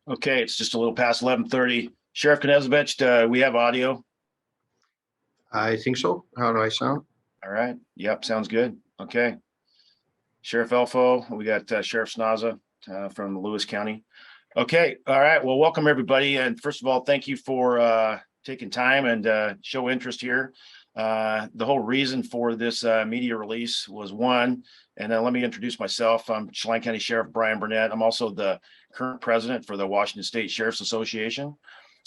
Okay, it's just a little past 11:30. Sheriff Knezovich, we have audio. I think so. How do I sound? All right. Yep, sounds good. Okay. Sheriff Elfo, we got Sheriff Snaza from Lewis County. Okay. All right. Well, welcome everybody. And first of all, thank you for taking time and show interest here. The whole reason for this media release was one, and then let me introduce myself. I'm Chelan County Sheriff Brian Burnett. I'm also the current president for the Washington State Sheriff's Association.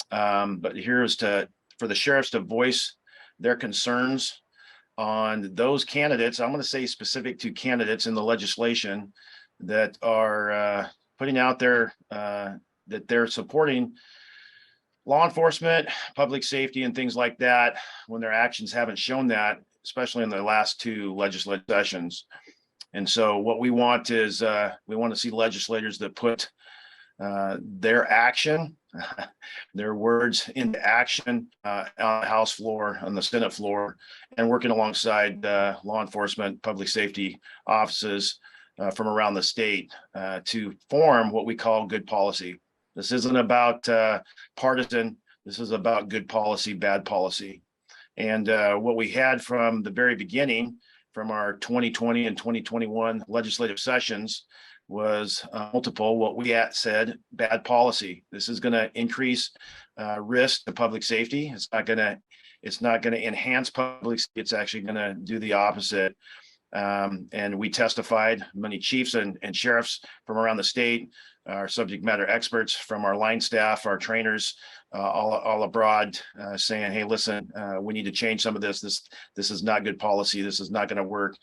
But here is for the sheriffs to voice their concerns on those candidates. I'm going to say specific to candidates in the legislation that are putting out there that they're supporting law enforcement, public safety, and things like that when their actions haven't shown that, especially in the last two legislative sessions. And so what we want is we want to see legislators that put their action, their words into action on the House floor, on the Senate floor, and working alongside law enforcement, public safety offices from around the state to form what we call good policy. This isn't about partisan. This is about good policy, bad policy. And what we had from the very beginning, from our 2020 and 2021 legislative sessions, was multiple what we said bad policy. This is going to increase risk to public safety. It's not going to enhance public safety. It's actually going to do the opposite. And we testified, many chiefs and sheriffs from around the state, our subject matter experts from our line staff, our trainers, all abroad, saying, hey, listen, we need to change some of this. This is not good policy. This is not going to work.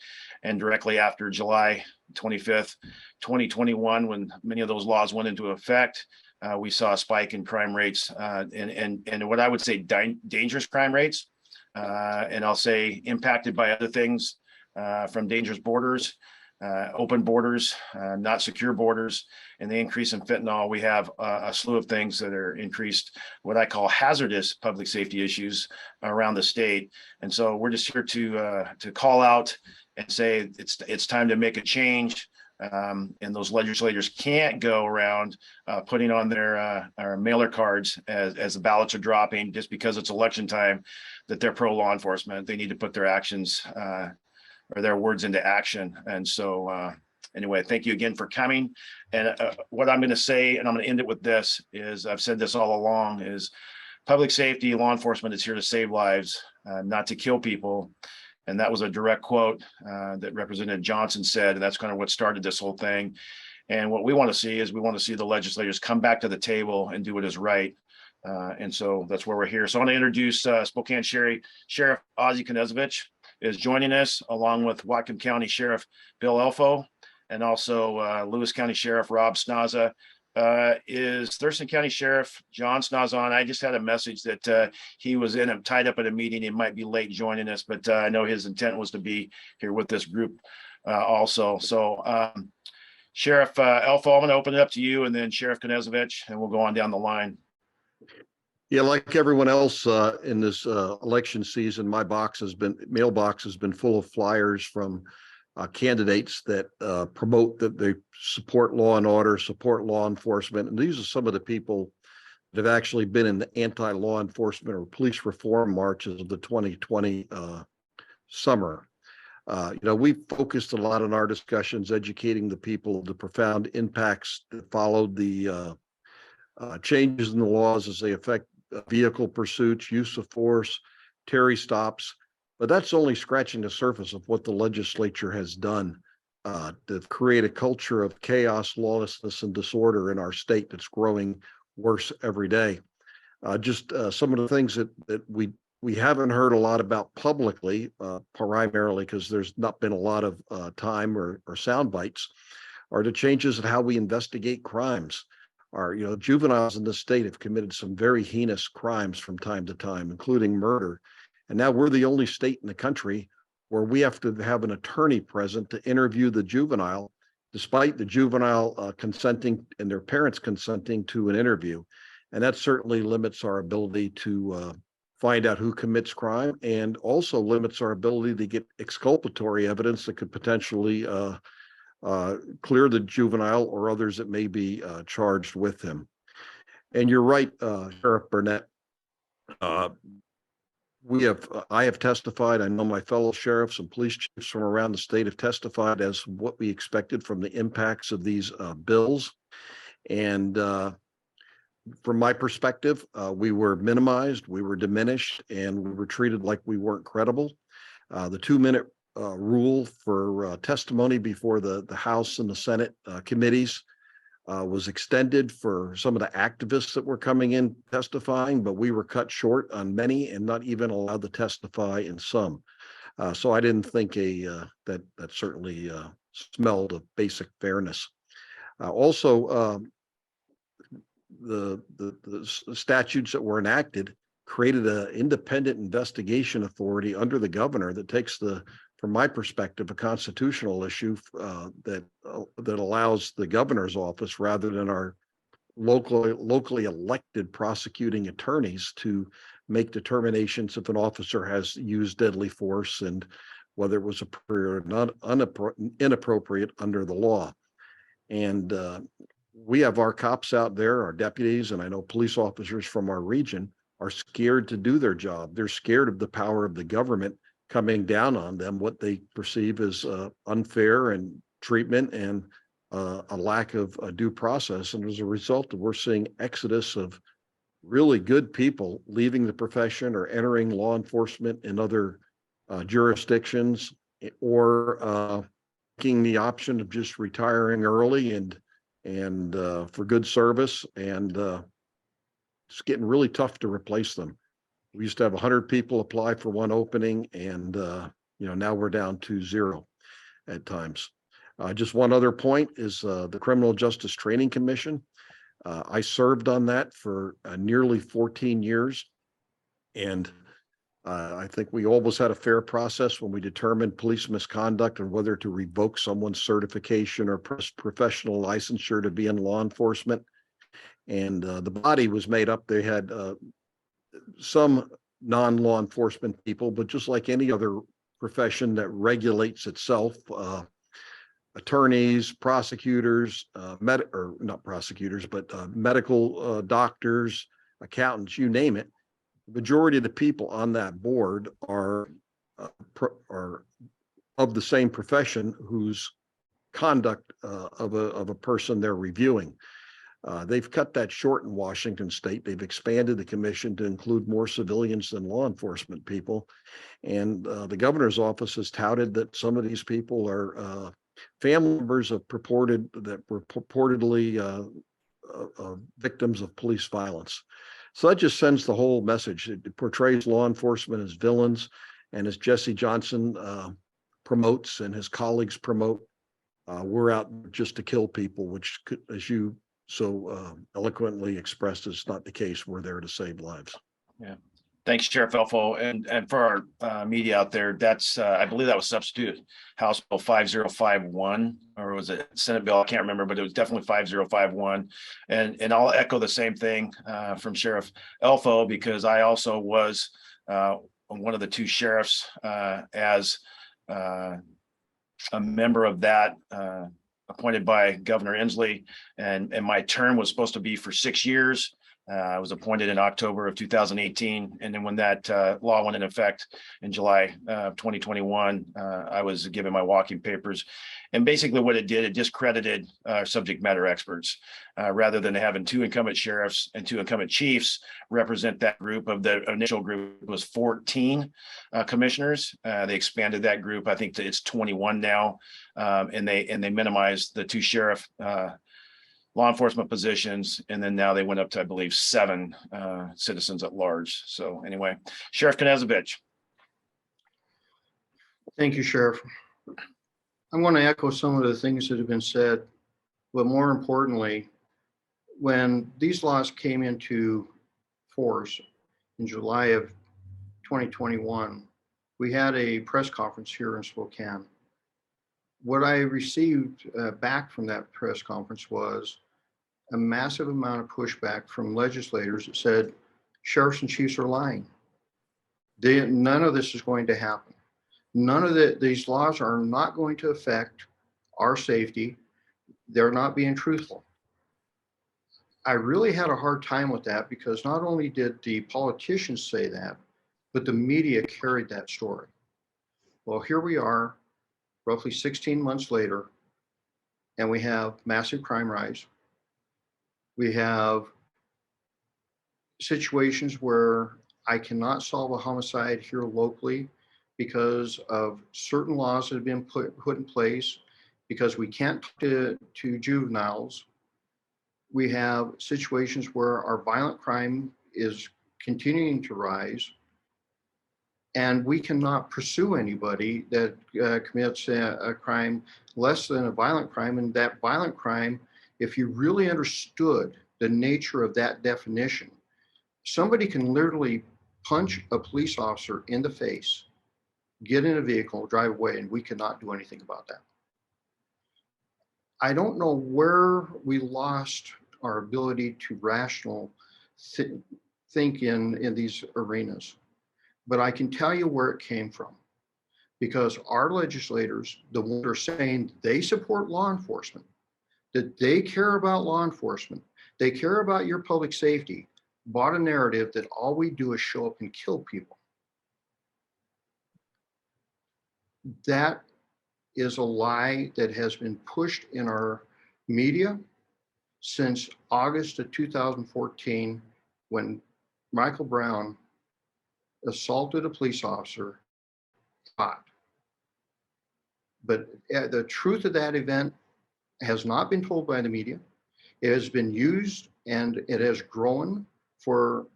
And directly after July 25th, 2021, when many of those laws went into effect, we saw a spike in crime rates and what I would say dangerous crime rates. And I'll say impacted by other things from dangerous borders, open borders, not secure borders, and the increase in fentanyl. We have a slew of things that are increased, what I call hazardous public safety issues around the state. And so we're just here to call out and say it's time to make a change. And those legislators can't go around putting on their mailer cards as the ballots are dropping just because it's election time that they're pro law enforcement. They need to put their actions or their words into action. And so anyway, thank you again for coming. And what I'm going to say, and I'm going to end it with this, is I've said this all along, is public safety, law enforcement is here to save lives, not to kill people. And that was a direct quote that Representative Johnson said, and that's kind of what started this whole thing. And what we want to see is we want to see the legislators come back to the table and do what is right. And so that's where we're here. So I want to introduce Spokane Sheriff Ozzie Knezovich is joining us, along with Whatcom County Sheriff Bill Elfo, and also Lewis County Sheriff Rob Snaza. Is Thurston County Sheriff John Snaza on? I just had a message that he was tied up at a meeting. He might be late joining us, but I know his intent was to be here with this group also. So Sheriff Elfo, I'm going to open it up to you, and then Sheriff Knezovich, and we'll go on down the line. Yeah, like everyone else in this election season, my mailbox has been full of flyers from candidates that promote that they support law and order, support law enforcement. And these are some of the people that have actually been in the anti-law enforcement or police reform marches of the 2020 summer. We focused a lot on our discussions, educating the people of the profound impacts that followed the changes in the laws as they affect vehicle pursuits, use of force, Terry stops. But that's only scratching the surface of what the legislature has done to create a culture of chaos, lawlessness, and disorder in our state that's growing worse every day. Just some of the things that we haven't heard a lot about publicly, primarily because there's not been a lot of time or sound bites, are the changes in how we investigate crimes. Juveniles in the state have committed some very heinous crimes from time to time, including murder. And now we're the only state in the country where we have to have an attorney present to interview the juvenile, despite the juvenile consenting and their parents consenting to an interview. And that certainly limits our ability to find out who commits crime, and also limits our ability to get exculpatory evidence that could potentially clear the juvenile or others that may be charged with him. And you're right, Sheriff Burnett. Uh, I have testified. I know my fellow sheriffs and police chiefs from around the state have testified as what we expected from the impacts of these bills. And from my perspective, we were minimized, we were diminished, and we were treated like we weren't credible. The 2-minute rule for testimony before the House and the Senate committees was extended for some of the activists that were coming in testifying, but we were cut short on many and not even allowed to testify in some. So I didn't think that certainly smelled of basic fairness. Also, the statutes that were enacted created an independent investigation authority under the governor that takes from my perspective, a constitutional issue that allows the governor's office, rather than our locally elected prosecuting attorneys, to make determinations if an officer has used deadly force and whether it was appropriate or not inappropriate under the law. And we have our cops out there, our deputies, and I know police officers from our region are scared to do their job. They're scared of the power of the government coming down on them, what they perceive as unfair and treatment and a lack of due process. And as a result, we're seeing exodus of really good people leaving the profession or entering law enforcement in other jurisdictions, or taking the option of just retiring early and for good service. And it's getting really tough to replace them. We used to have 100 people apply for one opening, and now we're down to 0 at times. Just one other point is the Criminal Justice Training Commission. I served on that for nearly 14 years, and I think we always had a fair process when we determined police misconduct and whether to revoke someone's certification or professional licensure to be in law enforcement. And the body was made up. They had some non-law enforcement people, but just like any other profession that regulates itself, attorneys, prosecutors, not prosecutors, but medical doctors, accountants, you name it. The majority of the people on that board are of the same profession whose conduct of a person they're reviewing. They've cut that short in Washington state. They've expanded the commission to include more civilians than law enforcement people. And the governor's office has touted that some of these people are family members that were purportedly victims of police violence. So that just sends the whole message. It portrays law enforcement as villains. And as Jesse Johnson promotes and his colleagues promote, we're out just to kill people, which, as you so eloquently expressed, is not the case. We're there to save lives. Yeah. Thanks, Sheriff Elfo. And for our media out there, that's I believe that was substitute House Bill 5051, or was it Senate bill? I can't remember, but it was definitely 5051. And I'll echo the same thing from Sheriff Elfo, because I also was one of the 2 sheriffs as a member of that appointed by Governor Inslee, and my term was supposed to be for 6 years. I was appointed in October of 2018. And then when that law went in effect in July of 2021, I was given my walking papers. And basically what it did, it discredited subject matter experts. Rather than having 2 incumbent sheriffs and 2 incumbent chiefs represent that group. Of the initial group was 14 commissioners. They expanded that group, I think, to it's 21 now. And they minimized the 2 sheriff law enforcement positions, and then now they went up to, I believe, 7 citizens at large. So anyway, Sheriff Knezovich. Thank you, Sheriff. I want to echo some of the things that have been said, but more importantly, when these laws came into force in July of 2021, we had a press conference here in Spokane. What I received back from that press conference was a massive amount of pushback from legislators that said sheriffs and chiefs are lying. None of this is going to happen. None of these laws are not going to affect our safety. They're not being truthful. I really had a hard time with that because not only did the politicians say that, but the media carried that story. Well, here we are, roughly 16 months later, and we have massive crime rise. We have situations where I cannot solve a homicide here locally because of certain laws that have been put in place, because we can't talk to juveniles. We have situations where our violent crime is continuing to rise, and we cannot pursue anybody that commits a crime less than a violent crime. And that violent crime, if you really understood the nature of that definition, somebody can literally punch a police officer in the face, get in a vehicle, drive away, and we cannot do anything about that. I don't know where we lost our ability to think in these arenas, but I can tell you where it came from. Because our legislators, the ones that are saying they support law enforcement, that they care about law enforcement, they care about your public safety, bought a narrative that all we do is show up and kill people. That is a lie that has been pushed in our media since August of 2014, when Michael Brown assaulted a police officer. But the truth of that event has not been told by the media. It has been used and it has grown for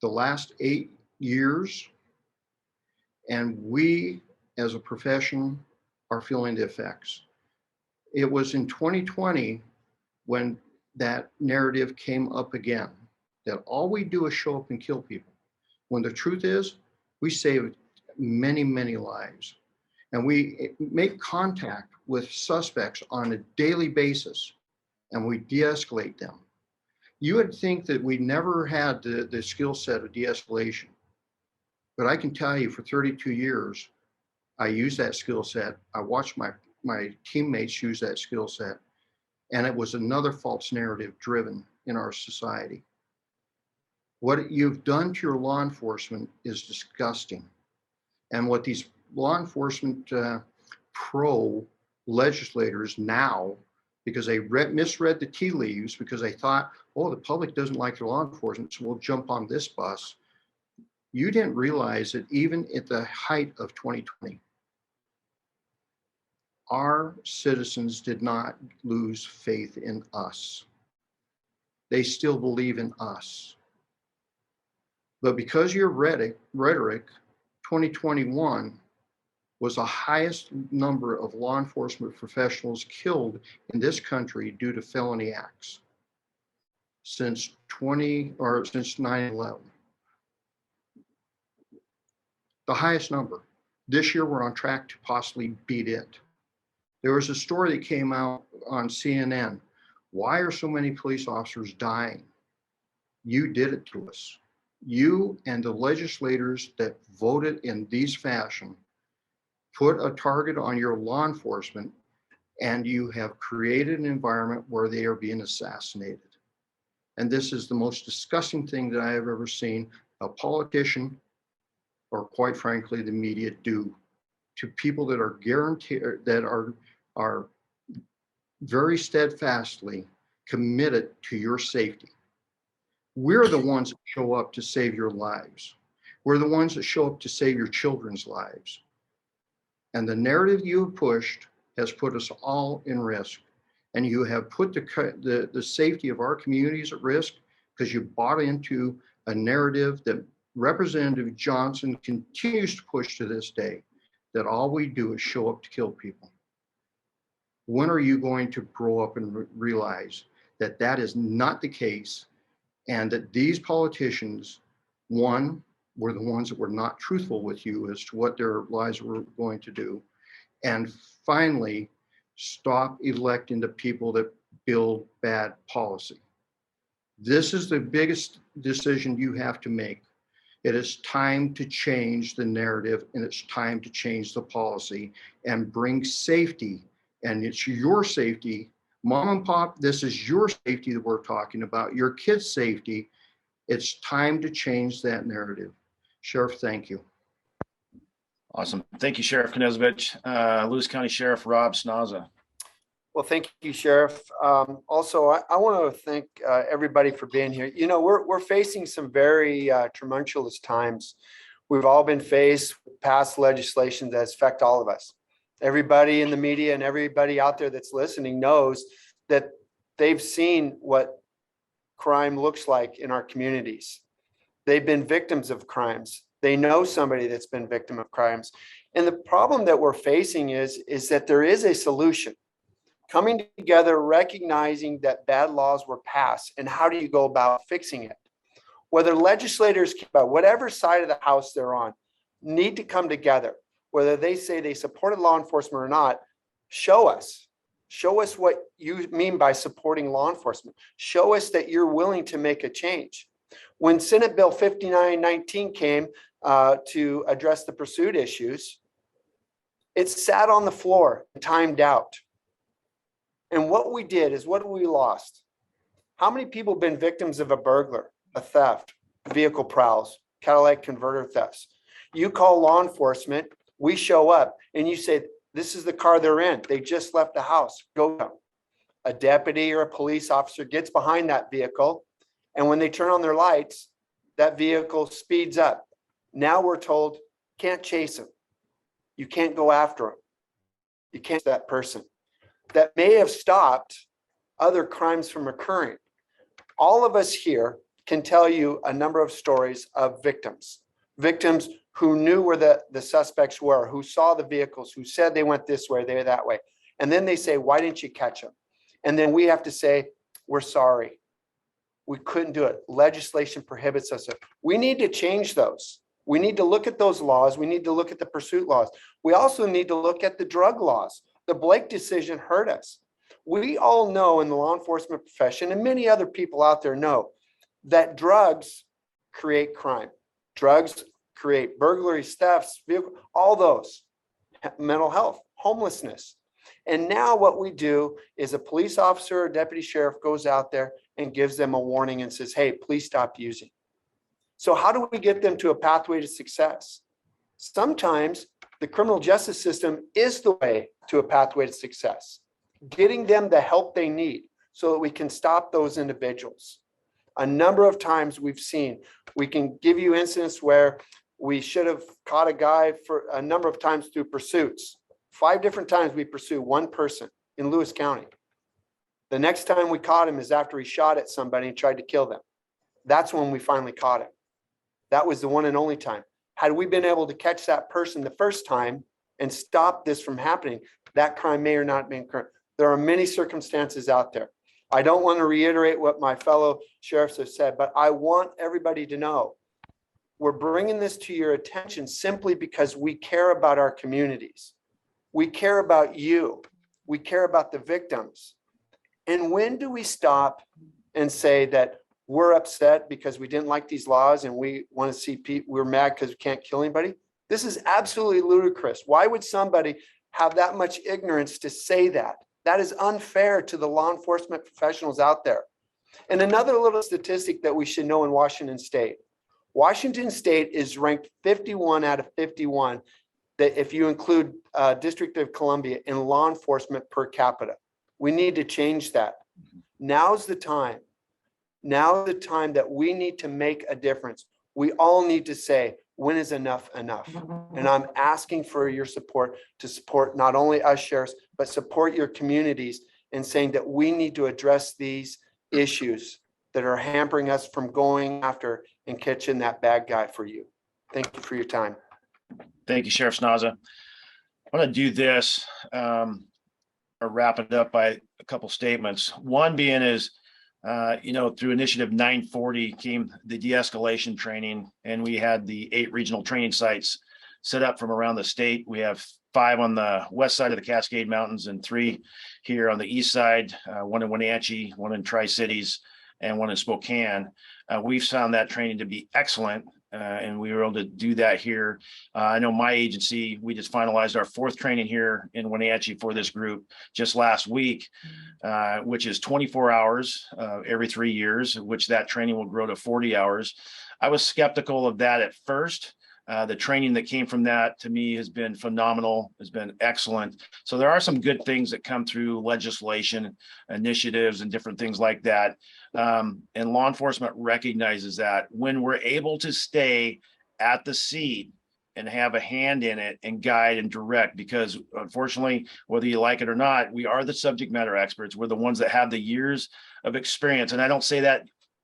the last 8 years. And we as a profession are feeling the effects. It was in 2020 when that narrative came up again, that all we do is show up and kill people. When the truth is, we save many, many lives. And we make contact with suspects on a daily basis, and we de-escalate them. You would think that we never had the skill set of de-escalation, but I can tell you for 32 years, I used that skill set. I watched my teammates use that skill set, and it was another false narrative driven in our society. What you've done to your law enforcement is disgusting. And what these law enforcement pro legislators now, because they misread the tea leaves, because they thought, oh, the public doesn't like their law enforcement, so we'll jump on this bus. You didn't realize that even at the height of 2020, our citizens did not lose faith in us. They still believe in us. But because of your rhetoric, 2021 was the highest number of law enforcement professionals killed in this country due to felony acts since 9/11. The highest number. This year we're on track to possibly beat it. There was a story that came out on CNN. Why are so many police officers dying? You did it to us. You and the legislators that voted in these fashion put a target on your law enforcement, and you have created an environment where they are being assassinated. And this is the most disgusting thing that I have ever seen a politician, or quite frankly, the media, do to people that are guaranteed, that are very steadfastly committed to your safety. We're the ones that show up to save your lives. We're the ones that show up to save your children's lives. And the narrative you have pushed has put us all in risk. And you have put the safety of our communities at risk because you bought into a narrative that Representative Johnson continues to push to this day, that all we do is show up to kill people. When are you going to grow up and realize that that is not the case, and that these politicians, one, were the ones that were not truthful with you as to what their lives were going to do, and finally, stop electing the people that build bad policy? This is the biggest decision you have to make. It is time to change the narrative, and it's time to change the policy and bring safety. And it's your safety Mom and pop, this is your safety that we're talking about, your kids' safety. It's time to change that narrative. Sheriff, thank you. Awesome. Thank you, Sheriff Knezovich. Lewis County Sheriff Rob Snaza. Well, thank you, Sheriff. Also, I want to thank everybody for being here. You know, we're facing some very tumultuous times. We've all been faced with past legislation that affect all of us. Everybody in the media and everybody out there that's listening knows that they've seen what crime looks like in our communities. They've been victims of crimes. They know somebody that's been victim of crimes. And the problem that we're facing is that there is a solution. Coming together, recognizing that bad laws were passed, and how do you go about fixing it? Whether legislators, whatever side of the house they're on, need to come together. Whether they say they supported law enforcement or not, show us what you mean by supporting law enforcement. Show us that you're willing to make a change. When Senate Bill 5919 came to address the pursuit issues, it sat on the floor, timed out. And what we did is, what we lost? How many people have been victims of a burglar, a theft, vehicle prowls, catalytic converter thefts? You call law enforcement, we show up, and you say, this is the car they're in. They just left the house. Go. A deputy or a police officer gets behind that vehicle, and when they turn on their lights, that vehicle speeds up. Now we're told, can't chase him. You can't go after him. You can't that person. That may have stopped other crimes from occurring. All of us here can tell you a number of stories of victims who knew where the suspects were, who saw the vehicles, who said they went this way, they're that way. And then they say, why didn't you catch them? And then we have to say, we're sorry. We couldn't do it. Legislation prohibits us. We need to change those. We need to look at those laws. We need to look at the pursuit laws. We also need to look at the drug laws. The Blake decision hurt us. We all know in the law enforcement profession, and many other people out there know, that drugs create crime. Drugs create burglaries, thefts, all those, mental health, homelessness. And now what we do is a police officer or deputy sheriff goes out there and gives them a warning and says, hey, please stop using. So how do we get them to a pathway to success? Sometimes the criminal justice system is the way to a pathway to success, getting them the help they need so that we can stop those individuals. A number of times we've seen, we can give you incidents where we should have caught a guy for a number of times through pursuits. 5 different times we pursue one person in Lewis County. The next time we caught him is after he shot at somebody and tried to kill them. That's when we finally caught him. That was the one and only time. Had we been able to catch that person the first time and stop this from happening, that crime may or not have been current. There are many circumstances out there. I don't want to reiterate what my fellow sheriffs have said, but I want everybody to know we're bringing this to your attention simply because we care about our communities. We care about you. We care about the victims. And when do we stop and say that we're upset because we didn't like these laws and we want to see people, we're mad because we can't kill anybody? This is absolutely ludicrous. Why would somebody have that much ignorance to say that? That is unfair to the law enforcement professionals out there. And another little statistic that we should know in Washington State. Washington State is ranked 51 out of 51, that if you include District of Columbia, in law enforcement per capita. We need to change that. Now's the time. Now the time that we need to make a difference. We all need to say, when is enough enough? And I'm asking for your support to support not only us sheriffs, but support your communities in saying that we need to address these issues that are hampering us from going after and catching that bad guy for you. Thank you for your time. Thank you, Sheriff Snaza. I want to do this or wrap it up by a couple statements. One being is, through Initiative 940 came the de-escalation training, and we had the 8 regional training sites set up from around the state. We have 5 on the west side of the Cascade Mountains and 3 here on the east side, 1 in Wenatchee, 1 in Tri-Cities, and 1 in Spokane. We've found that training to be excellent. and we were able to do that here. I know my agency, we just finalized our 4th training here in Wenatchee for this group just last week, which is 24 hours every 3 years, which that training will grow to 40 hours. I was skeptical of that at first. The training that came from that to me has been phenomenal, has been excellent. So there are some good things that come through legislation, initiatives, and different things like that. And law enforcement recognizes that when we're able to stay at the seat and have a hand in it and guide and direct, because unfortunately, whether you like it or not, we are the subject matter experts. We're the ones that have the years of experience. And I don't say that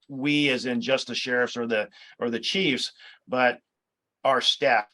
we as in just the sheriffs or the chiefs, but our staff.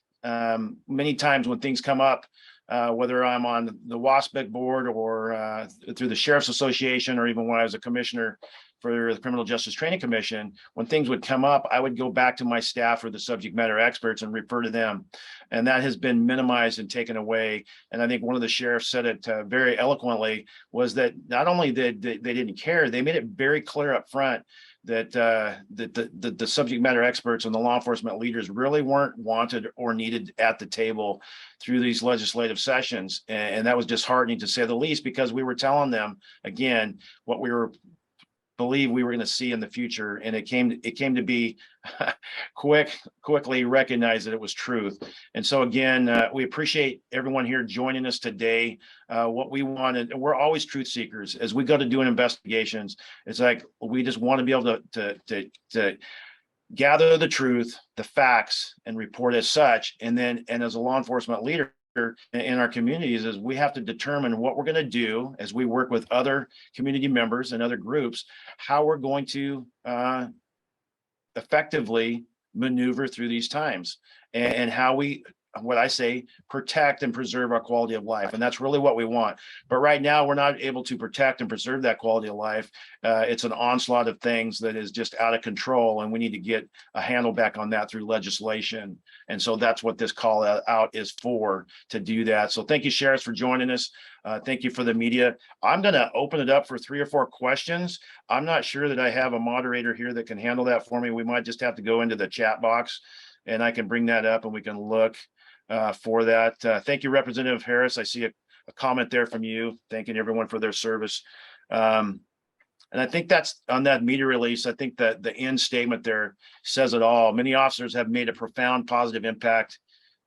Many times when things come up, whether I'm on the WASPIC board or through the Sheriff's Association, or even when I was a commissioner for the Criminal Justice Training Commission, when things would come up, I would go back to my staff or the subject matter experts and refer to them. And that has been minimized and taken away. And I think one of the sheriffs said it very eloquently, was that not only did they didn't care, they made it very clear up front that the subject matter experts and the law enforcement leaders really weren't wanted or needed at the table through these legislative sessions. And that was disheartening, to say the least, because we were telling them, again, what we believe we were going to see in the future. And it came to be quickly recognized that it was truth. And so again, we appreciate everyone here joining us today. What we wanted, we're always truth seekers as we go to doing investigations. It's like, we just want to be able to gather the truth, the facts, and report as such. And as a law enforcement leader in our communities, is we have to determine what we're going to do as we work with other community members and other groups, how we're going to effectively maneuver through these times, and how we, what I say, protect and preserve our quality of life. And that's really what we want. But right now, we're not able to protect and preserve that quality of life. It's an onslaught of things that is just out of control, and we need to get a handle back on that through legislation. And so that's what this call out is for, to do that. So thank you, sheriffs, for joining us. Thank you for the media. I'm going to open it up for 3 or 4 questions. I'm not sure that I have a moderator here that can handle that for me. We might just have to go into the chat box, and I can bring that up and we can look for that. Thank you, Representative Harris. I see a comment there from you, thanking everyone for their service. And I think that's on that media release. I think that the end statement there says it all. Many officers have made a profound positive impact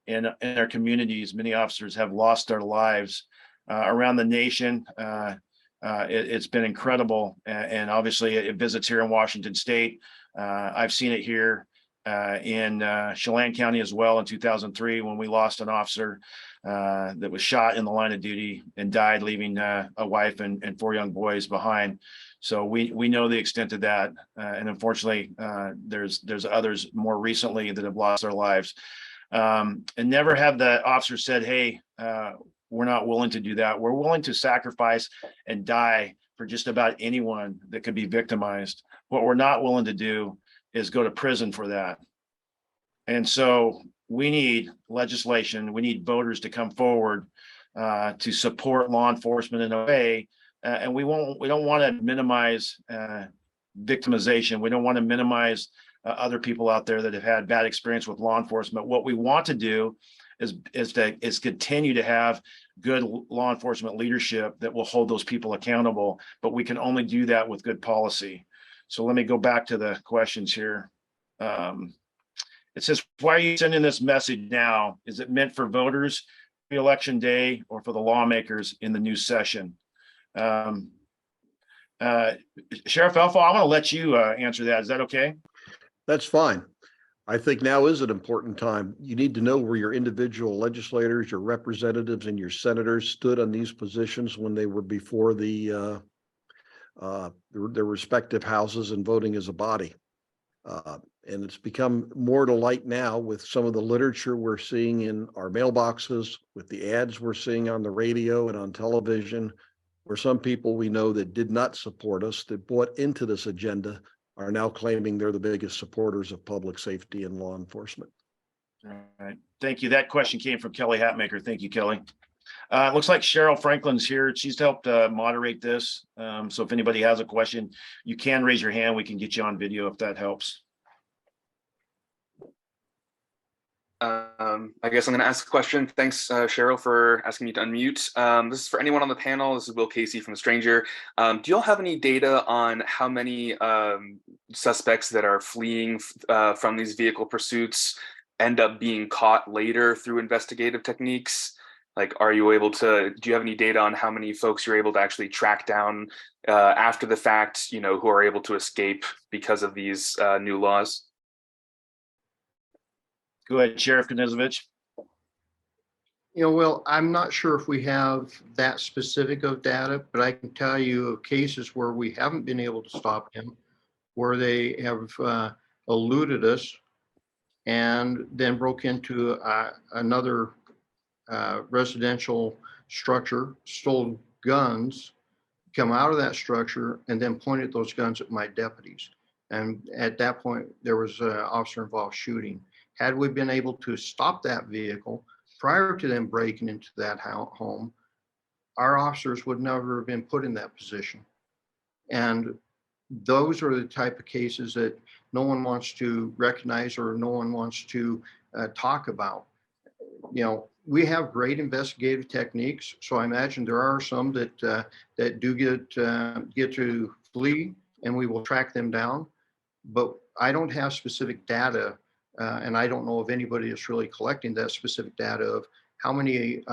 in their communities. Many officers have lost their lives around the nation. It's been incredible. And obviously it visits here in Washington State. I've seen it here in Chelan County as well in 2003, when we lost an officer that was shot in the line of duty and died, leaving a wife and 4 young boys behind. So we know the extent of that, and unfortunately, there's others more recently that have lost their lives, and never have the officers said, "Hey, we're not willing to do that. We're willing to sacrifice and die for just about anyone that could be victimized. What we're not willing to do is go to prison for that." And so we need legislation. We need voters to come forward to support law enforcement in a way. And we don't want to minimize victimization. We don't want to minimize other people out there that have had bad experience with law enforcement. What we want to do is continue to have good law enforcement leadership that will hold those people accountable. But we can only do that with good policy. So let me go back to the questions here. It says, why are you sending this message now? Is it meant for voters pre-election day, or for the lawmakers in the new session? Sheriff Elfo, I want to let you answer that. Is that okay? That's fine. I think now is an important time. You need to know where your individual legislators, your representatives, and your senators stood on these positions when they were before their respective houses and voting as a body. And it's become more to light now with some of the literature we're seeing in our mailboxes, with the ads we're seeing on the radio and on television, where some people we know that did not support us, that bought into this agenda, are now claiming they're the biggest supporters of public safety and law enforcement. All right. Thank you. That question came from Kelly Hatmaker. Thank you, Kelly. It looks like Cheryl Franklin's here. She's helped moderate this. So if anybody has a question, you can raise your hand. We can get you on video if that helps. I guess I'm going to ask a question. Thanks, Cheryl, for asking me to unmute. This is for anyone on the panel. This is Will Casey from The Stranger. Do you all have any data on how many suspects that are fleeing from these vehicle pursuits end up being caught later through investigative techniques? Like, do you have any data on how many folks you're able to actually track down after the fact, who are able to escape because of these new laws? Go ahead, Sheriff Knezovich. Well, I'm not sure if we have that specific of data, but I can tell you of cases where we haven't been able to stop him, where they have eluded us and then broke into another residential structure, stole guns, come out of that structure, and then pointed those guns at my deputies. And at that point, there was an officer-involved shooting. Had we been able to stop that vehicle prior to them breaking into that home, our officers would never have been put in that position. And those are the type of cases that no one wants to recognize or no one wants to talk about. We have great investigative techniques, so I imagine there are some that do get to flee, and we will track them down. But I don't have specific data, and I don't know of anybody that's really collecting that specific data of how many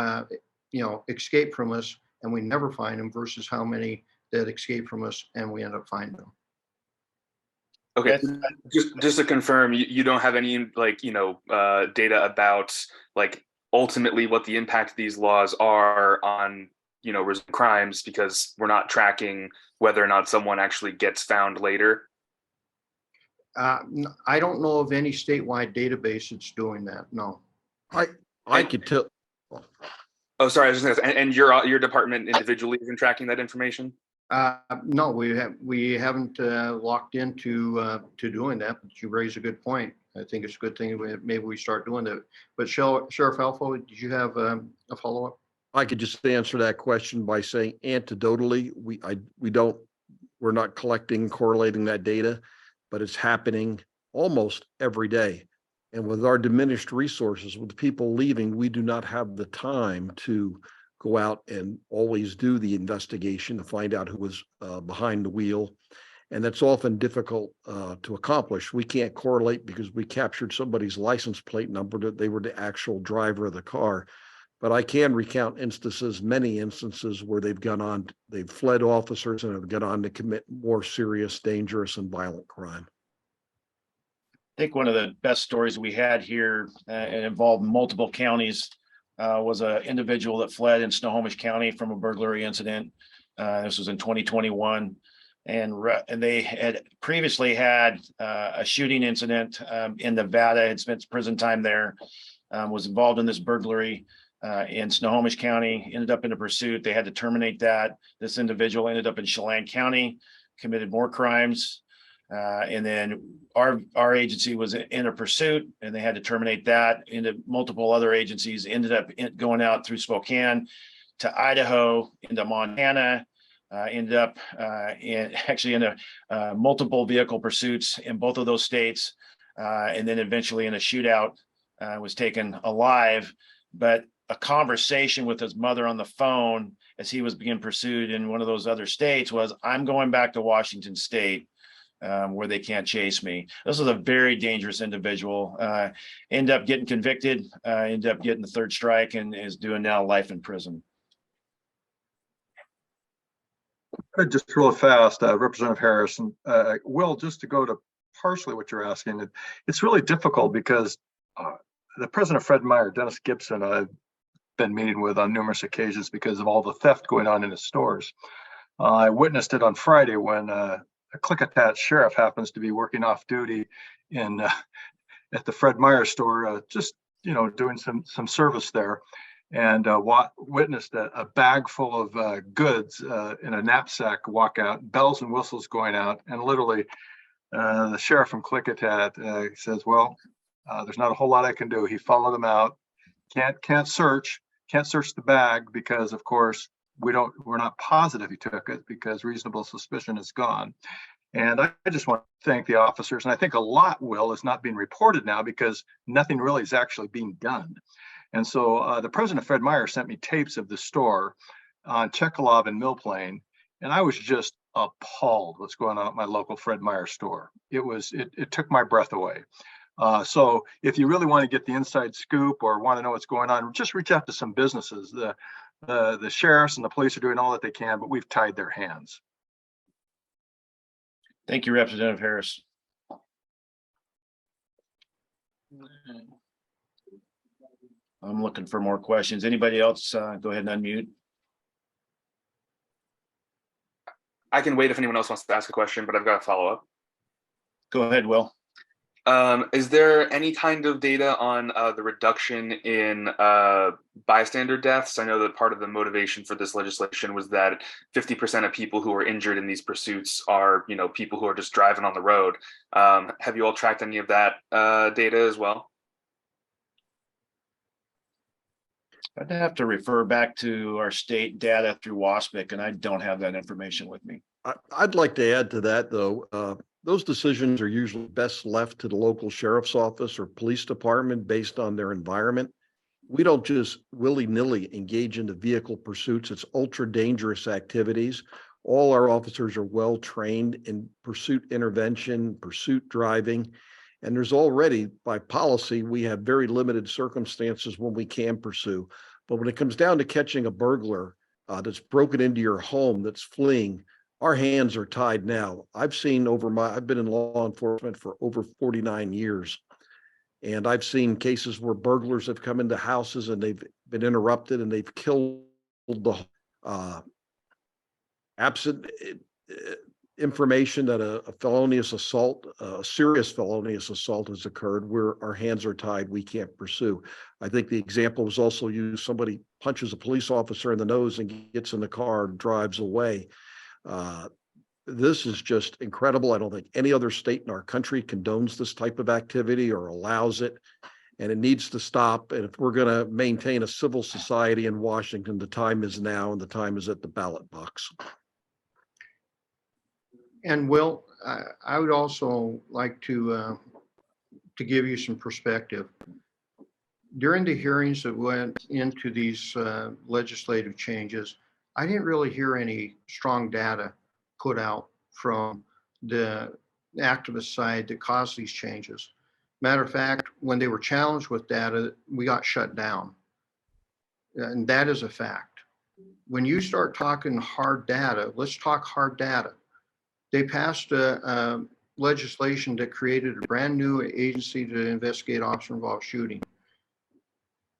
escape from us and we never find them versus how many that escape from us and we end up finding them. Okay, just to confirm, you don't have any data about ultimately what the impact of these laws are on crimes, because we're not tracking whether or not someone actually gets found later. I don't know of any statewide database that's doing that. No. I could tell. Oh, sorry. I was just gonna say, and your department individually isn't tracking that information? No, we haven't locked into doing that. But you raise a good point. I think it's a good thing maybe we start doing that. But Sheriff Elfo, did you have a follow-up? I could just answer that question by saying anecdotally, we're not collecting, correlating that data, but it's happening almost every day. And with our diminished resources, with people leaving, we do not have the time to go out and always do the investigation to find out who was behind the wheel. And that's often difficult to accomplish. We can't correlate because we captured somebody's license plate number that they were the actual driver of the car. But I can recount many instances where they've fled officers and have gone on to commit more serious, dangerous, and violent crime. I think one of the best stories we had here and involved multiple counties was an individual that fled in Snohomish County from a burglary incident. This was in 2021. And they had previously had a shooting incident in Nevada, had spent prison time there, was involved in this burglary in Snohomish County, ended up in a pursuit. They had to terminate that. This individual ended up in Chelan County, committed more crimes. And then our agency was in a pursuit and they had to terminate that. Into multiple other agencies, ended up going out through Spokane to Idaho, into Montana, ended up in multiple vehicle pursuits in both of those states. And then eventually in a shootout, was taken alive. But a conversation with his mother on the phone as he was being pursued in one of those other states was, "I'm going back to Washington State where they can't chase me." This is a very dangerous individual. End up getting convicted, end up getting the third strike, and is doing now life in prison. Just real fast, Representative Harrison, Will, just to go to partially what you're asking, it's really difficult because the president of Fred Meyer, Dennis Gibson, I've been meeting with on numerous occasions because of all the theft going on in his stores. I witnessed it on Friday when a Klickitat sheriff happens to be working off duty in at the Fred Meyer store, just doing some service there, and witnessed a bag full of goods in a knapsack walk out, bells and whistles going out, and literally the sheriff from Klickitat says, "Well, there's not a whole lot I can do." He followed them out. Can't search the bag because, of course, we're not positive he took it because reasonable suspicion is gone. And I just want to thank the officers. And I think a lot, Will, is not being reported now because nothing really is actually being done. And so the president of Fred Meyer sent me tapes of the store on Chelan and Mill Plain. And I was just appalled what's going on at my local Fred Meyer store. It took my breath away. So if you really want to get the inside scoop or want to know what's going on, just reach out to some businesses. The sheriffs and the police are doing all that they can, but we've tied their hands. Thank you, Representative Harris. I'm looking for more questions. Anybody else? Go ahead and unmute. I can wait if anyone else wants to ask a question, but I've got a follow-up. Go ahead, Will. Is there any kind of data on the reduction in bystander deaths? I know that part of the motivation for this legislation was that 50% of people who are injured in these pursuits are, people who are just driving on the road. Have you all tracked any of that data as well? I'd have to refer back to our state data through WASPIC, and I don't have that information with me. I'd like to add to that, though. Those decisions are usually best left to the local sheriff's office or police department based on their environment. We don't just willy-nilly engage into vehicle pursuits. It's ultra dangerous activities. All our officers are well trained in pursuit intervention, pursuit driving. And there's already, by policy, we have very limited circumstances when we can pursue. But when it comes down to catching a burglar that's broken into your home, that's fleeing, our hands are tied now. I've been in law enforcement for over 49 years. And I've seen cases where burglars have come into houses and they've been interrupted and they've killed the absent information that a felonious assault, a serious felonious assault has occurred where our hands are tied, we can't pursue. I think the example was also used, somebody punches a police officer in the nose and gets in the car and drives away. This is just incredible. I don't think any other state in our country condones this type of activity or allows it, and it needs to stop. And if we're going to maintain a civil society in Washington, the time is now, and the time is at the ballot box. And Will, I would also like to give you some perspective. During the hearings that went into these legislative changes, I didn't really hear any strong data put out from the activist side that caused these changes. Matter of fact, when they were challenged with data, we got shut down. And that is a fact. When you start talking hard data, let's talk hard data. They passed a legislation that created a brand new agency to investigate officer-involved shooting.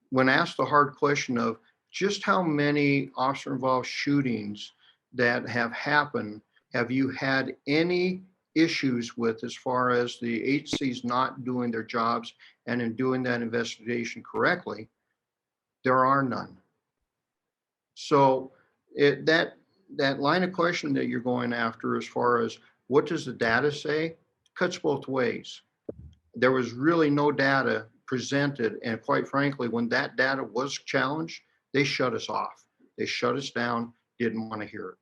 When asked the hard question of just how many officer-involved shootings that have happened have you had any issues with as far as the agencies not doing their jobs and in doing that investigation correctly, there are none. So that line of question that you're going after as far as what does the data say cuts both ways. There was really no data presented, and quite frankly, when that data was challenged, they shut us off. They shut us down, didn't want to hear it.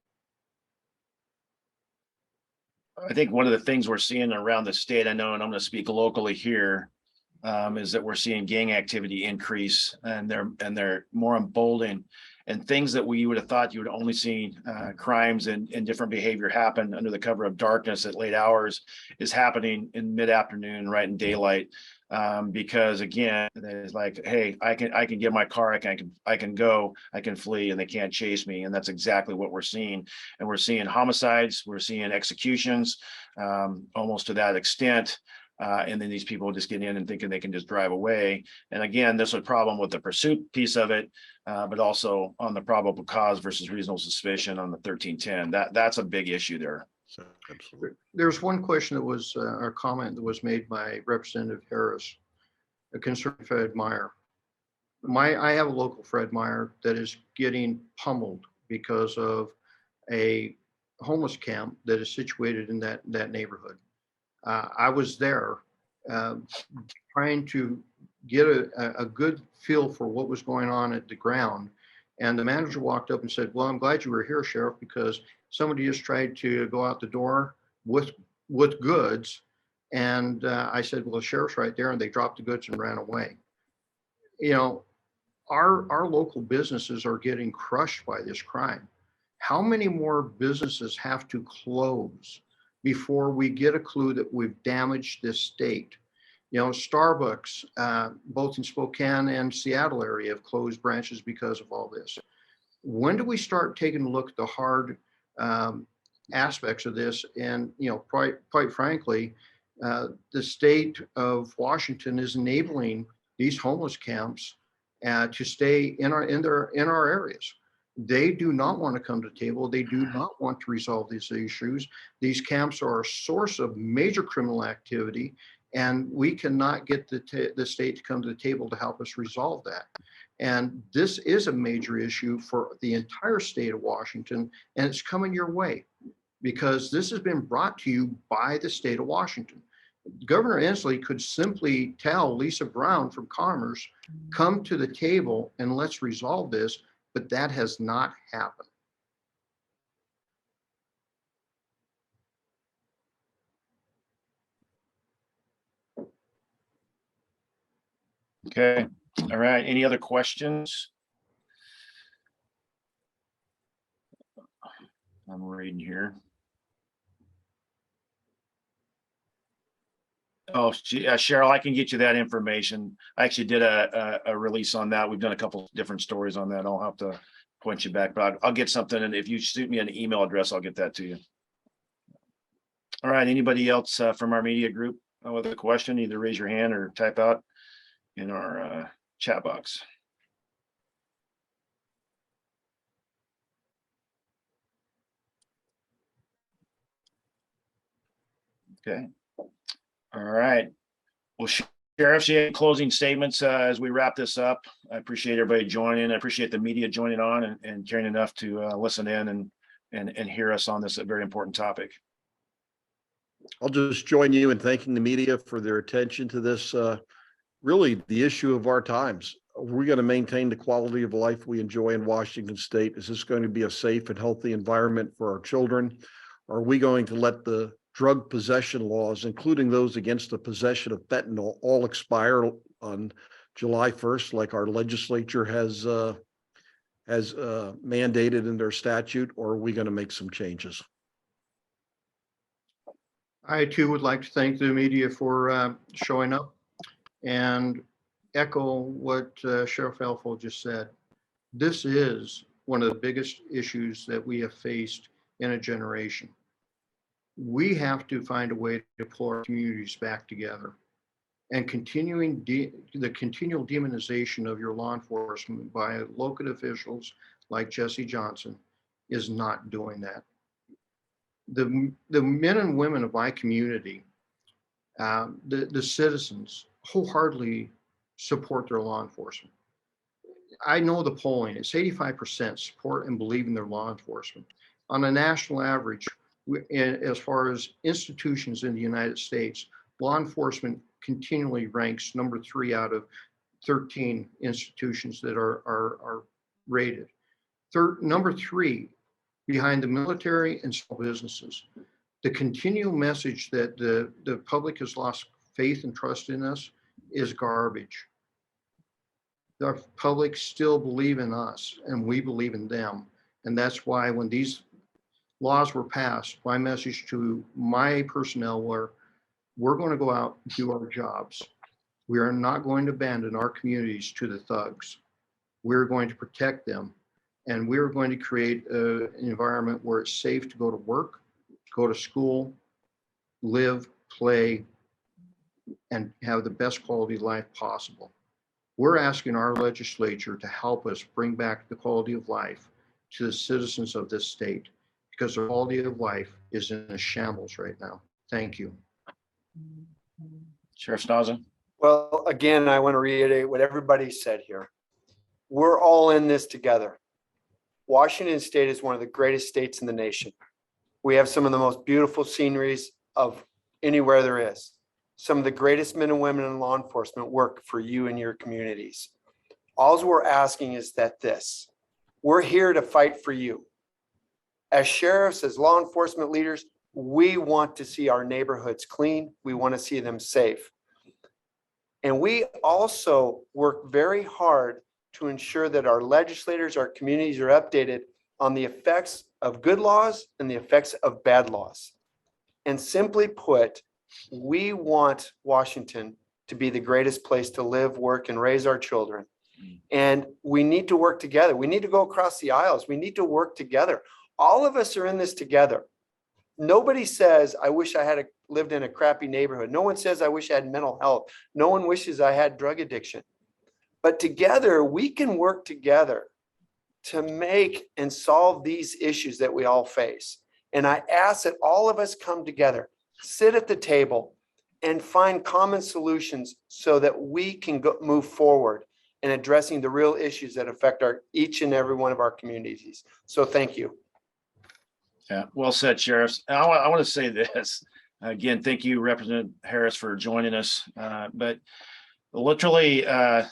I think one of the things we're seeing around the state, I know, and I'm going to speak locally here, is that we're seeing gang activity increase, and they're more emboldened, and things that we would have thought you would only see crimes and different behavior happen under the cover of darkness at late hours is happening in mid-afternoon, right in daylight. Because again, it's like, hey, I can get my car, I can go, I can flee, and they can't chase me. And that's exactly what we're seeing. And we're seeing homicides, we're seeing executions, almost to that extent. And then these people just get in and thinking they can just drive away. And again, this is a problem with the pursuit piece of it, but also on the probable cause versus reasonable suspicion on the 1310. That's a big issue there. So, absolutely. There's one question that was, or comment that was made by Representative Harris, a concern Fred Meyer. I have a local Fred Meyer that is getting pummeled because of a homeless camp that is situated in that neighborhood. I was there trying to get a good feel for what was going on at the ground. And the manager walked up and said, well, I'm glad you were here, Sheriff, because somebody just tried to go out the door with with goods. And I said, well, the sheriff's right there, and they dropped the goods and ran away. You know, our local businesses are getting crushed by this crime. How many more businesses have to close before we get a clue that we've damaged this state? You know, Starbucks, both in Spokane and Seattle area, have closed branches because of all this. When do we start taking a look at the hard aspects of this? And, you know, quite frankly, the state of Washington is enabling these homeless camps to stay in our areas. They do not want to come to the table. They do not want to resolve these issues. These camps are a source of major criminal activity, and we cannot get the state to come to the table to help us resolve that. And this is a major issue for the entire state of Washington, and it's coming your way because this has been brought to you by the state of Washington. Governor Inslee could simply tell Lisa Brown from Commerce, come to the table and let's resolve this, but that has not happened. Okay. All right. Any other questions? I'm reading here. Oh, Cheryl, I can get you that information. I actually did a release on that. We've done a couple different stories on that. I'll have to point you back, but I'll get something. And if you shoot me an email address, I'll get that to you. All right. Anybody else from our media group with a question, either raise your hand or type out in our chat box. Okay. All right. Well, Sheriff, you have closing statements as we wrap this up. I appreciate everybody joining. I appreciate the media joining on and caring enough to listen in and hear us on this very important topic. I'll just join you in thanking the media for their attention to this, really the issue of our times. Are we going to maintain the quality of life we enjoy in Washington State? Is this going to be a safe and healthy environment for our children? Are we going to let the drug possession laws, including those against the possession of fentanyl, all expire on July 1st, like our legislature has mandated in their statute, or are we going to make some changes? I too would like to thank the media for showing up and echo what Sheriff Elfo just said. This is one of the biggest issues that we have faced in a generation. We have to find a way to pull our communities back together. And continuing the continual demonization of your law enforcement by local officials like Jesse Johnson is not doing that. The men and women of my community, the citizens wholeheartedly support their law enforcement. I know the polling, it's 85% support and believe in their law enforcement. On a national average, as far as institutions in the United States, law enforcement continually ranks number 3 out of 13 institutions that are rated. Number 3 behind the military and small businesses. The continual message that the public has lost faith and trust in us is garbage. The public still believe in us and we believe in them. And that's why when these laws were passed, my message to my personnel were, we're going to go out and do our jobs. We are not going to abandon our communities to the thugs. We're going to protect them. And we're going to create an environment where it's safe to go to work, go to school, live, play, and have the best quality life possible. We're asking our legislature to help us bring back the quality of life to the citizens of this state, because the quality of life is in a shambles right now. Thank you. Sheriff Snaza. Well, again, I want to reiterate what everybody said here. We're all in this together. Washington State is one of the greatest states in the nation. We have some of the most beautiful sceneries of anywhere there is. Some of the greatest men and women in law enforcement work for you and your communities. All we're asking is that we're here to fight for you. As sheriffs, as law enforcement leaders, we want to see our neighborhoods clean. We want to see them safe. And we also work very hard to ensure that our legislators, our communities are updated on the effects of good laws and the effects of bad laws. And simply put, we want Washington to be the greatest place to live, work, and raise our children. And we need to work together. We need to go across the aisles. We need to work together. All of us are in this together. Nobody says, I wish I had lived in a crappy neighborhood. No one says, I wish I had mental health. No one wishes I had drug addiction. But together, we can work together to make and solve these issues that we all face. And I ask that all of us come together, sit at the table, and find common solutions so that we can move forward in addressing the real issues that affect each and every one of our communities. So thank you. Yeah, well said, Sheriff. I want to say this again. Thank you, Representative Harris, for joining us. But literally,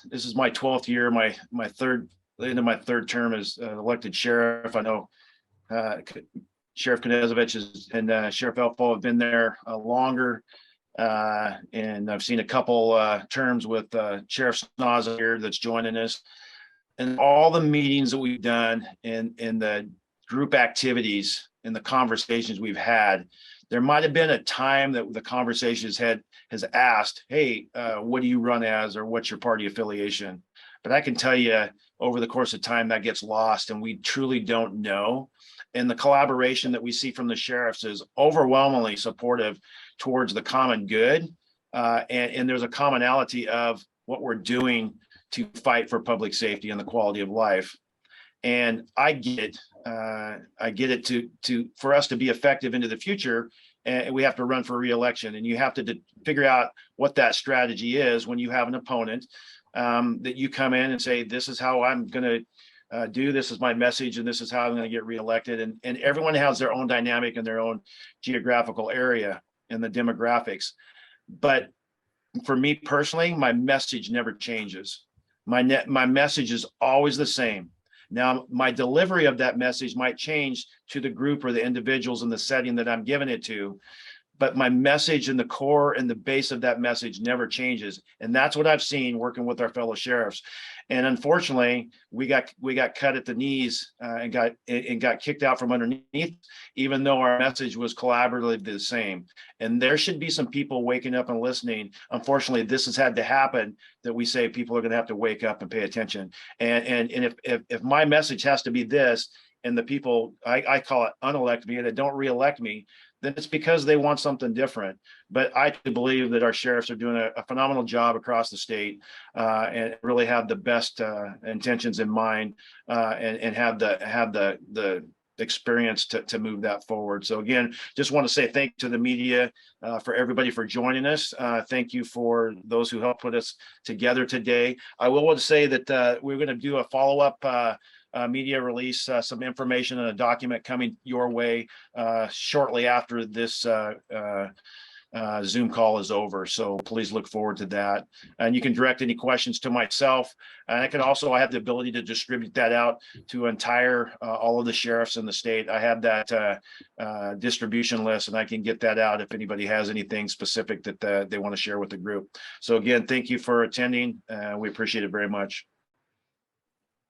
this is my 12th year, my third, the end of my third term as elected sheriff. I know Sheriff Knezovich and Sheriff Elfo have been there longer, and I've seen a couple terms with Sheriff Snaza here that's joining us, and all the meetings that we've done and the group activities and the conversations we've had. There might have been a time that the conversations has asked, hey, what do you run as, or what's your party affiliation? But I can tell you over the course of time that gets lost and we truly don't know. And the collaboration that we see from the sheriffs is overwhelmingly supportive towards the common good. And there's a commonality of what we're doing to fight for public safety and the quality of life. And I get it to for us to be effective into the future, and we have to run for re-election, and you have to figure out what that strategy is when you have an opponent that you come in and say, this is how I'm going to do, this is my message, and this is how I'm going to get reelected. And everyone has their own dynamic and their own geographical area and the demographics. But for me personally, my message never changes. My message is always the same. Now, my delivery of that message might change to the group or the individuals in the setting that I'm giving it to, but my message and the core and the base of that message never changes. And that's what I've seen working with our fellow sheriffs. And unfortunately, we got cut at the knees and got kicked out from underneath, even though our message was collaboratively the same. And there should be some people waking up and listening. Unfortunately, this has had to happen, that we say people are going to have to wake up and pay attention. And if my message has to be this, and the people, I call it unelect me, that don't reelect me, then it's because they want something different. But I believe that our sheriffs are doing a phenomenal job across the state and really have the best intentions in mind and have the experience to move that forward. So again, just want to say thank you to the media for everybody for joining us. Thank you for those who helped put us together today. I will want to say that we're going to do a follow-up media release, some information and a document coming your way shortly after this Zoom call is over. So please look forward to that. And you can direct any questions to myself. And I have the ability to distribute that out to all of the sheriffs in the state. I have that distribution list, and I can get that out if anybody has anything specific that they want to share with the group. So again, thank you for attending. We appreciate it very much.